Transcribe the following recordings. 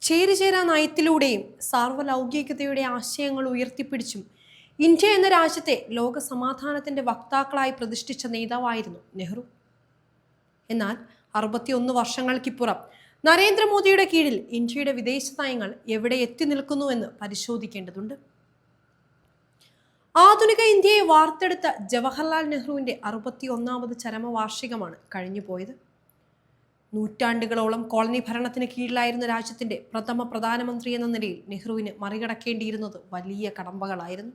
ചേരിചേരാ നയത്തിലൂടെയും സാർവലൗകികതയുടെ ആശയങ്ങൾ ഉയർത്തിപ്പിടിച്ചും ഇന്ത്യ എന്ന രാജ്യത്തെ ലോക സമാധാനത്തിന്റെ വക്താക്കളായി പ്രതിഷ്ഠിച്ച നേതാവായിരുന്നു നെഹ്റു. എന്നാൽ 61 വർഷങ്ങൾക്കിപ്പുറം നരേന്ദ്രമോദിയുടെ കീഴിൽ ഇന്ത്യയുടെ വിദേശ നയങ്ങൾ എവിടെ എത്തി നിൽക്കുന്നുവെന്ന് പരിശോധിക്കേണ്ടതുണ്ട്. ആധുനിക ഇന്ത്യയെ വാർത്തെടുത്ത ജവഹർലാൽ നെഹ്റുവിന്റെ 61ാമത് ചരമവാർഷികമാണ് കഴിഞ്ഞുപോയത്. നൂറ്റാണ്ടുകളോളം കോളനി ഭരണത്തിന് കീഴിലായിരുന്ന രാജ്യത്തിന്റെ പ്രഥമ പ്രധാനമന്ത്രി എന്ന നിലയിൽ നെഹ്റുവിന് മറികടക്കേണ്ടിയിരുന്നത് വലിയ കടമ്പകളായിരുന്നു.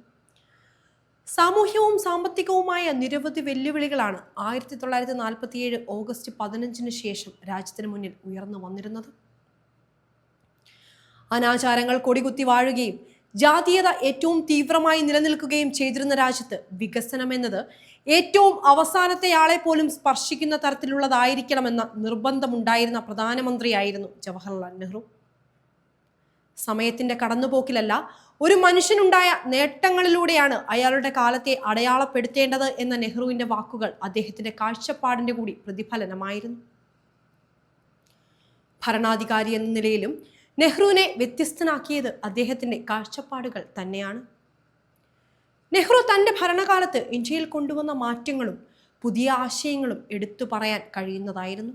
സാമൂഹ്യവും സാമ്പത്തികവുമായ നിരവധി വെല്ലുവിളികളാണ് 1947 ഓഗസ്റ്റ് 15 ശേഷം രാജ്യത്തിന് മുന്നിൽ ഉയർന്നു വന്നിരുന്നത്. അനാചാരങ്ങൾ കൊടികുത്തി വാഴുകയും ജാതീയത ഏറ്റവും തീവ്രമായി നിലനിൽക്കുകയും ചെയ്തിരുന്ന രാജ്യത്ത് വികസനം എന്നത് ഏറ്റവും അവസാനത്തെ ആളെ പോലും സ്പർശിക്കുന്ന തരത്തിലുള്ളതായിരിക്കണമെന്ന നിർബന്ധമുണ്ടായിരുന്ന പ്രധാനമന്ത്രിയായിരുന്നു ജവഹർലാൽ നെഹ്റു. സമയത്തിന്റെ കടന്നുപോക്കിലല്ല, ഒരു മനുഷ്യനുണ്ടായ നേട്ടങ്ങളിലൂടെയാണ് അയാളുടെ കാലത്തെ അടയാളപ്പെടുത്തേണ്ടത് എന്ന നെഹ്റുവിന്റെ വാക്കുകൾ അദ്ദേഹത്തിന്റെ കാഴ്ചപ്പാടിന്റെ കൂടി പ്രതിഫലനമായിരുന്നു. ഭരണാധികാരി എന്ന നിലയിലും നെഹ്റുവിനെ വ്യത്യസ്തനാക്കിയത് അദ്ദേഹത്തിന്റെ കാഴ്ചപ്പാടുകൾ തന്നെയാണ്. നെഹ്റു തന്റെ ഭരണകാലത്ത് ഇന്ത്യയിൽ കൊണ്ടുവന്ന മാറ്റങ്ങളും പുതിയ ആശയങ്ങളും എടുത്തു പറയാൻ കഴിയുന്നതായിരുന്നു.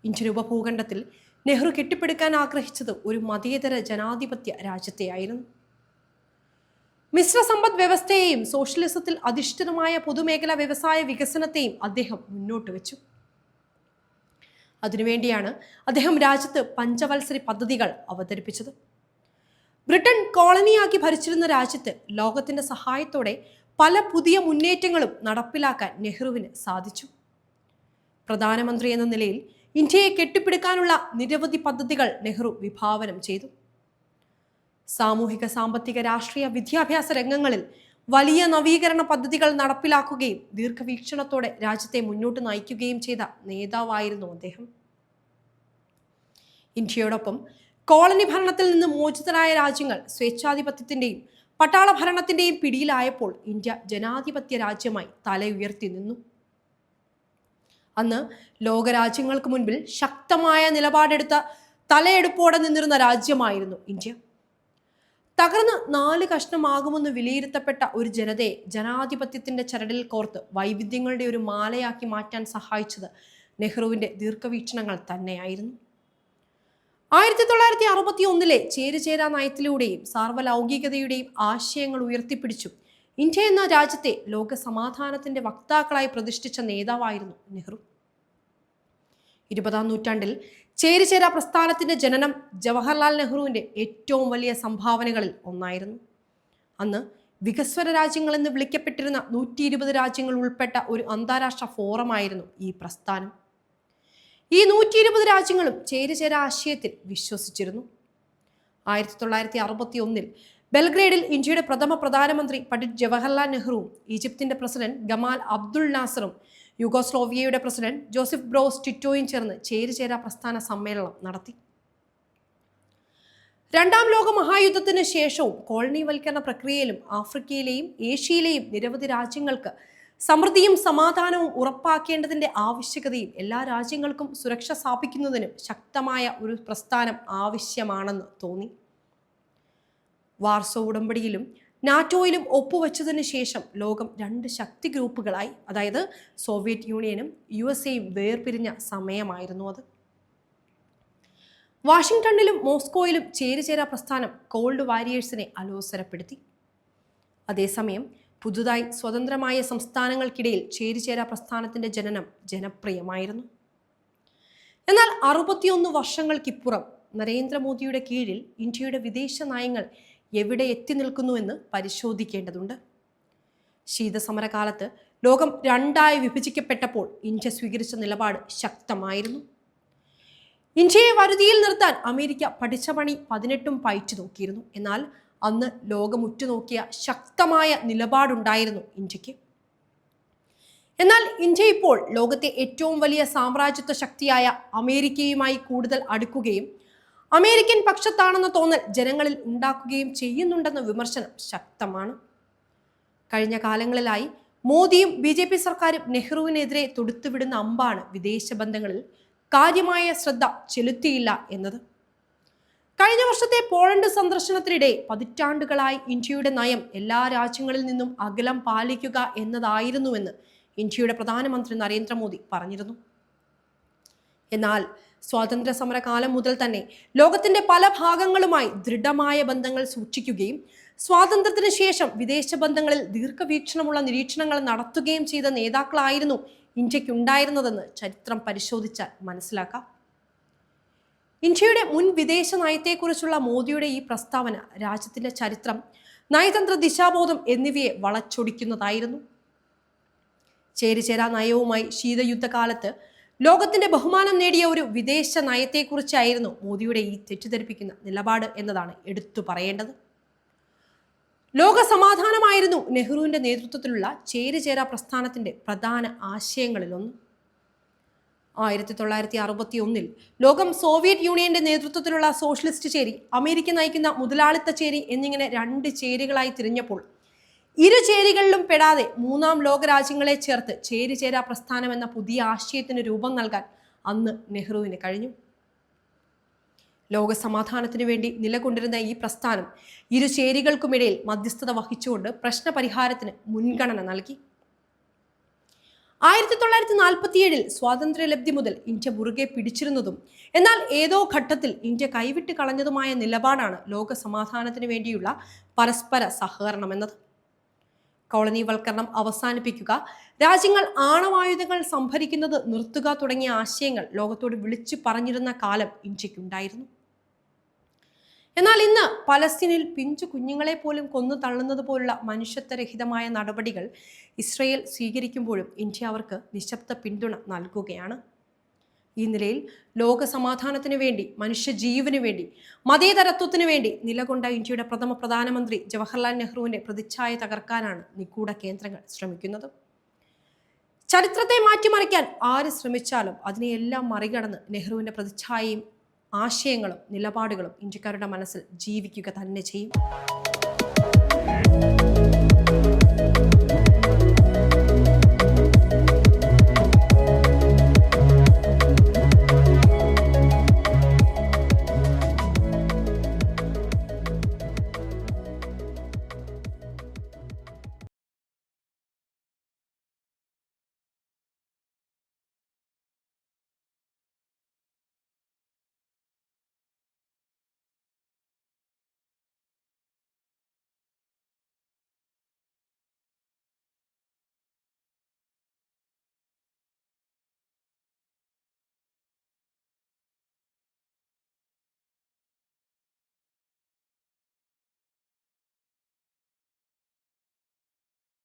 ഇന്ത്യൻ ഉപഭൂഖണ്ഡത്തിൽ നെഹ്റു കെട്ടിപ്പടുക്കാൻ ആഗ്രഹിച്ചത് ഒരു മതേതര ജനാധിപത്യ രാജ്യത്തെയായിരുന്നു. മിശ്ര സമ്പദ് വ്യവസ്ഥയെയും സോഷ്യലിസത്തിൽ അധിഷ്ഠിതമായ പൊതുമേഖലാ വ്യവസായ വികസനത്തെയും അദ്ദേഹം മുന്നോട്ട് വെച്ചു. അതിനുവേണ്ടിയാണ് അദ്ദേഹം രാജ്യത്ത് പഞ്ചവത്സര പദ്ധതികൾ അവതരിപ്പിച്ചത്. ബ്രിട്ടൻ കോളനിയാക്കി ഭരിച്ചിരുന്ന രാജ്യത്ത് ലോകത്തിന്റെ സഹായത്തോടെ പല പുതിയ മുന്നേറ്റങ്ങളും നടപ്പിലാക്കാൻ നെഹ്റുവിന് സാധിച്ചു. പ്രധാനമന്ത്രി എന്ന നിലയിൽ ഇന്ത്യയെ കെട്ടിപ്പടുക്കാനുള്ള നിരവധി പദ്ധതികൾ നെഹ്റു വിഭാവനം ചെയ്തു. സാമൂഹിക, സാമ്പത്തിക, രാഷ്ട്രീയ, വിദ്യാഭ്യാസ രംഗങ്ങളിൽ വലിയ നവീകരണ പദ്ധതികൾ നടപ്പിലാക്കുകയും ദീർഘവീക്ഷണത്തോടെ രാജ്യത്തെ മുന്നോട്ട് നയിക്കുകയും ചെയ്ത നേതാവായിരുന്നു അദ്ദേഹം. ഇന്ത്യയോടൊപ്പം കോളനി ഭരണത്തിൽ നിന്ന് മോചിതരായ രാജ്യങ്ങൾ സ്വേച്ഛാധിപത്യത്തിന്റെയും പട്ടാള ഭരണത്തിന്റെയും പിടിയിലായപ്പോൾ ഇന്ത്യ ജനാധിപത്യ രാജ്യമായി തലയുയർത്തി നിന്നു. അന്ന് ലോകരാജ്യങ്ങൾക്ക് മുൻപിൽ ശക്തമായ നിലപാടെടുത്ത തലയെടുപ്പോടെ നിന്നിരുന്ന രാജ്യമായിരുന്നു ഇന്ത്യ. തകർന്ന് 4 കഷ്ണമാകുമെന്ന് വിലയിരുത്തപ്പെട്ട ഒരു ജനതയെ ജനാധിപത്യത്തിന്റെ ചരടിൽ കോർത്ത് വൈവിധ്യങ്ങളുടെ ഒരു മാലയാക്കി മാറ്റാൻ സഹായിച്ചത് നെഹ്റുവിന്റെ ദീർഘവീക്ഷണങ്ങൾ തന്നെയായിരുന്നു. 1961 ചേരിചേരാ നയത്തിലൂടെയും സാർവലൗകികതയുടെയും ആശയങ്ങൾ ഉയർത്തിപ്പിടിച്ചും ഇന്ത്യ എന്ന രാജ്യത്തെ ലോക സമാധാനത്തിന്റെ വക്താക്കളായി പ്രതിഷ്ഠിച്ച നേതാവായിരുന്നു നെഹ്റു. 20ാം നൂറ്റാണ്ടിൽ ചേരിചേരാ പ്രസ്ഥാനത്തിന്റെ ജനനം ജവഹർലാൽ നെഹ്റുവിന്റെ ഏറ്റവും വലിയ സംഭാവനകളിൽ ഒന്നായിരുന്നു. അന്ന് വികസ്വര രാജ്യങ്ങൾ എന്ന് വിളിക്കപ്പെട്ടിരുന്ന 120 രാജ്യങ്ങൾ ഉൾപ്പെട്ട ഒരു അന്താരാഷ്ട്ര ഫോറമായിരുന്നു ഈ പ്രസ്ഥാനം. ഈ 120 രാജ്യങ്ങളും ചേരിചേരാ ആശയത്തിൽ വിശ്വസിച്ചിരുന്നു. 1961 ബെൽഗ്രേഡിൽ ഇന്ത്യയുടെ പ്രഥമ പ്രധാനമന്ത്രി പണ്ഡിറ്റ് ജവഹർലാൽ നെഹ്റുവും ഈജിപ്തിന്റെ പ്രസിഡന്റ് ഗമാൽ അബ്ദുൽ നാസറും യുഗോസ്ലോവിയയുടെ പ്രസിഡന്റ് ജോസഫ് ബ്രോസ് ടിറ്റോയും ചേർന്ന് ചേരിചേരാ പ്രസ്ഥാന സമ്മേളനം നടത്തി. 2ാം ലോക മഹായുദ്ധത്തിന് ശേഷവും കോളനിവൽക്കരണ പ്രക്രിയയിലും ആഫ്രിക്കയിലെയും ഏഷ്യയിലെയും നിരവധി രാജ്യങ്ങൾക്ക് സമൃദ്ധിയും സമാധാനവും ഉറപ്പാക്കേണ്ടതിന്റെ ആവശ്യകതയും എല്ലാ രാജ്യങ്ങൾക്കും സുരക്ഷ സ്ഥാപിക്കുന്നതിനും ശക്തമായ ഒരു പ്രസ്ഥാനം ആവശ്യമാണെന്ന് തോന്നി. വാർസോ ഉടമ്പടിയിലും നാറ്റോയിലും ഒപ്പുവെച്ചതിന് ശേഷം ലോകം 2 ശക്തി ഗ്രൂപ്പുകളായി, അതായത് സോവിയറ്റ് യൂണിയനും USA-യും വേർപിരിഞ്ഞ സമയമായിരുന്നു അത്. വാഷിംഗ്ടണിലും മോസ്കോയിലും ചേരിചേരാ പ്രസ്ഥാനം കോൾഡ് വാരിയേഴ്സിനെ അലോസരപ്പെടുത്തി. അതേസമയം പുതുതായി സ്വതന്ത്രമായ സംസ്ഥാനങ്ങൾക്കിടയിൽ ചേരിചേരാ പ്രസ്ഥാനത്തിന്റെ ജനനം ജനപ്രിയമായിരുന്നു. എന്നാൽ 61 വർഷങ്ങൾക്കിപ്പുറം നരേന്ദ്രമോദിയുടെ കീഴിൽ ഇന്ത്യയുടെ വിദേശ നയങ്ങൾ എവിടെ എത്തി നിൽക്കുന്നുവെന്ന് പരിശോധിക്കേണ്ടതുണ്ട്. ശീതസമരകാലത്ത് ലോകം 2ആയി വിഭജിക്കപ്പെട്ടപ്പോൾ ഇന്ത്യ സ്വീകരിച്ച നിലപാട് ശക്തമായിരുന്നു. ഇന്ത്യയെ വരുതിയിൽ നിർത്താൻ അമേരിക്ക പഠിച്ച പണി 18ഉം പയറ്റു നോക്കിയിരുന്നു. എന്നാൽ അന്ന് ലോകം ഉറ്റുനോക്കിയ ശക്തമായ നിലപാടുണ്ടായിരുന്നു ഇന്ത്യക്ക്. എന്നാൽ ഇന്ത്യ ഇപ്പോൾ ലോകത്തെ ഏറ്റവും വലിയ സാമ്രാജ്യത്വ ശക്തിയായ അമേരിക്കയുമായി കൂടുതൽ അടുക്കുകയും അമേരിക്കൻ പക്ഷത്താണെന്ന തോന്നൽ ജനങ്ങളിൽ ഉണ്ടാക്കുകയും ചെയ്യുന്നുണ്ടെന്ന വിമർശനം ശക്തമാണ്. കഴിഞ്ഞ കാലങ്ങളിലായി മോദിയും BJP സർക്കാരും നെഹ്റുവിനെതിരെ തൊടുത്തുവിടുന്ന അമ്പാണ് വിദേശ ബന്ധങ്ങളിൽ കാര്യമായ ശ്രദ്ധ ചെലുത്തിയില്ല എന്നത്. കഴിഞ്ഞ വർഷത്തെ പോളണ്ട് സന്ദർശനത്തിനിടെ പതിറ്റാണ്ടുകളായി ഇന്ത്യയുടെ നയം എല്ലാ രാജ്യങ്ങളിൽ നിന്നും അകലം പാലിക്കുക എന്നതായിരുന്നുവെന്ന് ഇന്ത്യയുടെ പ്രധാനമന്ത്രി നരേന്ദ്രമോദി പറഞ്ഞിരുന്നു. എന്നാൽ സ്വാതന്ത്ര്യ സമര കാലം മുതൽ തന്നെ ലോകത്തിന്റെ പല ഭാഗങ്ങളുമായി ദൃഢമായ ബന്ധങ്ങൾ സൂക്ഷിക്കുകയും സ്വാതന്ത്ര്യത്തിന് ശേഷം വിദേശ ബന്ധങ്ങളിൽ ദീർഘവീക്ഷണമുള്ള നിരീക്ഷണങ്ങൾ നടത്തുകയും ചെയ്ത നേതാക്കളായിരുന്നു ഇന്ത്യക്കുണ്ടായിരുന്നതെന്ന് ചരിത്രം പരിശോധിച്ചാൽ മനസ്സിലാക്കാം. ഇന്ത്യയുടെ മുൻ വിദേശ നയത്തെക്കുറിച്ചുള്ള മോദിയുടെ ഈ പ്രസ്താവന രാജ്യത്തിന്റെ ചരിത്രം, നയതന്ത്ര ദിശാബോധം എന്നിവയെ വളച്ചൊടിക്കുന്നതായിരുന്നു. ചേരിചേരാ നയവുമായി ശീതയുദ്ധകാലത്ത് ലോകത്തിന്റെ ബഹുമാനം നേടിയ ഒരു വിദേശ നയത്തെക്കുറിച്ചായിരുന്നു മോദിയുടെ ഈ തെറ്റിദ്ധരിപ്പിക്കുന്ന നിലപാട് എന്നതാണ് എടുത്തു പറയേണ്ടത്. ലോക സമാധാനമായിരുന്നു നെഹ്റുവിന്റെ നേതൃത്വത്തിലുള്ള ചേരിചേരാ പ്രസ്ഥാനത്തിന്റെ പ്രധാന ആശയങ്ങളിലൊന്ന്. 1961 ലോകം സോവിയറ്റ് യൂണിയന്റെ നേതൃത്വത്തിലുള്ള സോഷ്യലിസ്റ്റ് ചേരി, അമേരിക്ക നയിക്കുന്ന മുതലാളിത്ത ചേരി എന്നിങ്ങനെ രണ്ട് ചേരികളായി തിരിഞ്ഞപ്പോൾ ഇരു ചേരികളിലും പെടാതെ മൂന്നാം ലോക രാജ്യങ്ങളെ ചേർത്ത് ചേരിചേരാ പ്രസ്ഥാനം എന്ന പുതിയ ആശയത്തിന് രൂപം നൽകാൻ അന്ന് നെഹ്റുവിന് കഴിഞ്ഞു. ലോക സമാധാനത്തിനു വേണ്ടി നിലകൊണ്ടിരുന്ന ഈ പ്രസ്ഥാനം ഇരു ചേരികൾക്കുമിടയിൽ മധ്യസ്ഥത വഹിച്ചുകൊണ്ട് പ്രശ്നപരിഹാരത്തിന് മുൻഗണന നൽകി. 1947 സ്വാതന്ത്ര്യലബ്ധി മുതൽ ഇന്ത്യ മുറുകെ പിടിച്ചിരുന്നതും എന്നാൽ ഏതോ ഘട്ടത്തിൽ ഇന്ത്യ കൈവിട്ട് കളഞ്ഞതുമായ നിലപാടാണ് ലോക സമാധാനത്തിന് വേണ്ടിയുള്ള പരസ്പര സഹകരണം എന്നത്. കോളനിവൽക്കരണം അവസാനിപ്പിക്കുക, രാജ്യങ്ങൾ ആണവായുധങ്ങൾ സംഭരിക്കുന്നത് നിർത്തുക തുടങ്ങിയ ആശയങ്ങൾ ലോകത്തോട് വിളിച്ചു പറഞ്ഞിരുന്ന കാലം ഇന്ത്യക്കുണ്ടായിരുന്നു. എന്നാൽ ഇന്ന് പലസ്തീനിൽ പിഞ്ചു കുഞ്ഞുങ്ങളെ പോലും കൊന്നു തള്ളുന്നത് പോലുള്ള മനുഷ്യത്വരഹിതമായ നടപടികൾ ഇസ്രയേൽ സ്വീകരിക്കുമ്പോഴും ഇന്ത്യ അവർക്ക് നിശബ്ദ പിന്തുണ നൽകുകയാണ്. ഈ നിലയിൽ ലോക സമാധാനത്തിനു വേണ്ടി, മനുഷ്യജീവനു വേണ്ടി, മതേതരത്വത്തിനു വേണ്ടി നിലകൊണ്ട ഇന്ത്യയുടെ പ്രഥമ പ്രധാനമന്ത്രി ജവഹർലാൽ നെഹ്റുവിന്റെ പ്രതിച്ഛായ തകർക്കാനാണ് നിഗൂഢ കേന്ദ്രങ്ങൾ ശ്രമിക്കുന്നത്. ചരിത്രത്തെ മാറ്റിമറിക്കാൻ ആര് ശ്രമിച്ചാലും അതിനെയെല്ലാം മറികടന്ന് നെഹ്റുവിന്റെ പ്രതിച്ഛായയും ആശയങ്ങളും നിലപാടുകളും ഇന്ത്യക്കാരുടെ മനസ്സിൽ ജീവിക്കുക തന്നെ ചെയ്യും.